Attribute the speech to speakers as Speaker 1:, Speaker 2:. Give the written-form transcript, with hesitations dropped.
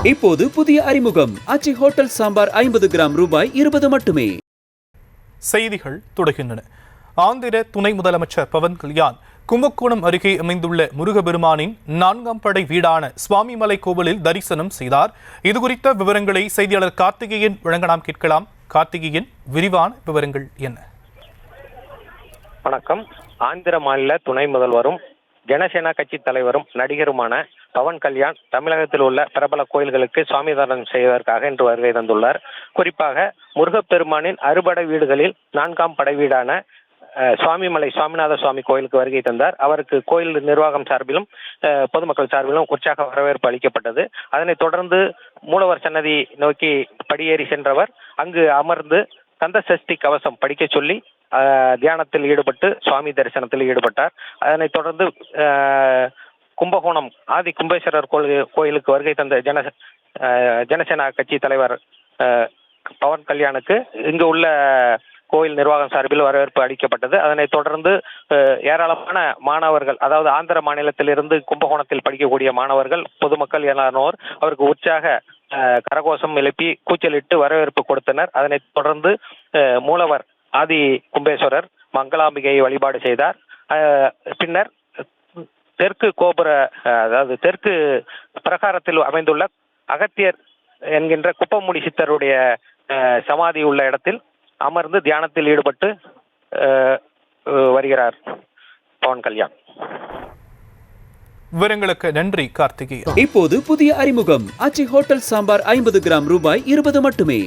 Speaker 1: இப்போது புதிய அறிமுகம் ஆச்சி ஹோட்டல் சாம்பார் 50 கிராம் ரூபாய் 20 மட்டுமே.
Speaker 2: செய்திகள் தொடர்கின்றன. ஆந்திர துணை முதலமைச்சர் பவன் கல்யாண் கும்பகோணம் அருகே அமைந்துள்ள முருகபெருமானின் 4ஆம் படை வீடான சுவாமிமலை கோவிலில் தரிசனம் செய்தார். இதுகுறித்த விவரங்களை செய்தியாளர் கார்த்திகேயன் வழங்க நாம் கேட்கலாம். கார்த்திகேயன், விரிவான விவரங்கள் என்ன?
Speaker 3: வணக்கம். ஆந்திர மாநில துணை முதல்வரும் ஜனசேனா கட்சி தலைவரும் நடிகருமான பவன் கல்யாண் தமிழகத்தில் உள்ள பிரபல கோயில்களுக்கு சுவாமி தரிசனம் செய்வதற்காக இன்று வருகை தந்துள்ளார். குறிப்பாக முருகப்பெருமானின் அறுபடை வீடுகளில் 4ஆம் படை வீடான சுவாமிமலை சுவாமிநாத சுவாமி கோயிலுக்கு வருகை தந்தார். அவருக்கு கோயில் நிர்வாகம் சார்பிலும் பொதுமக்கள் சார்பிலும் உற்சாக வரவேற்பு அளிக்கப்பட்டது. அதனைத் தொடர்ந்து மூலவர் சன்னதி நோக்கி படியேறி சென்றவர் அங்கு அமர்ந்து கந்த சஷ்டி கவசம் படிக்க சொல்லி தியானத்தில் ஈடுபட்டு சுவாமி தரிசனத்தில் ஈடுபட்டார். அதனைத் தொடர்ந்து கும்பகோணம் ஆதி கும்பேஸ்வரர் கோயிலுக்கு வருகை தந்த ஜனசேனா கட்சி தலைவர் பவன் கல்யாணுக்கு இங்கு உள்ள கோயில் நிர்வாகம் சார்பில் வரவேற்பு அளிக்கப்பட்டது. அதனைத் தொடர்ந்து ஏராளமான மாணவர்கள், அதாவது ஆந்திர மாநிலத்திலிருந்து கும்பகோணத்தில் படிக்கக்கூடிய மாணவர்கள், பொதுமக்கள் எல்லாரோர் அவருக்கு உற்சாக கரகோஷம் எழுப்பி கூச்சலிட்டு வரவேற்பு கொடுத்தனர். அதனைத் தொடர்ந்து மூலவர் ஆதி கும்பேஸ்வரர் மங்களாம்பிகையை வழிபாடு செய்தார். பின்னர் தெற்கு கோபுர, அதாவது தெற்கு பிரகாரத்தில் அமைந்துள்ள அகத்தியர் என்கின்ற குப்பமுடி சித்தருடைய சமாதி உள்ள இடத்தில் அமர்ந்து தியானத்தில் ஈடுபட்டு வருகிறார் பவன் கல்யாண்.
Speaker 2: விவரங்களுக்கு நன்றி கார்த்திகேயன்.
Speaker 1: இப்போது புதிய அறிமுகம் ஆச்சி ஹோட்டல் சாம்பார் 50 கிராம் ரூபாய் 20 மட்டுமே.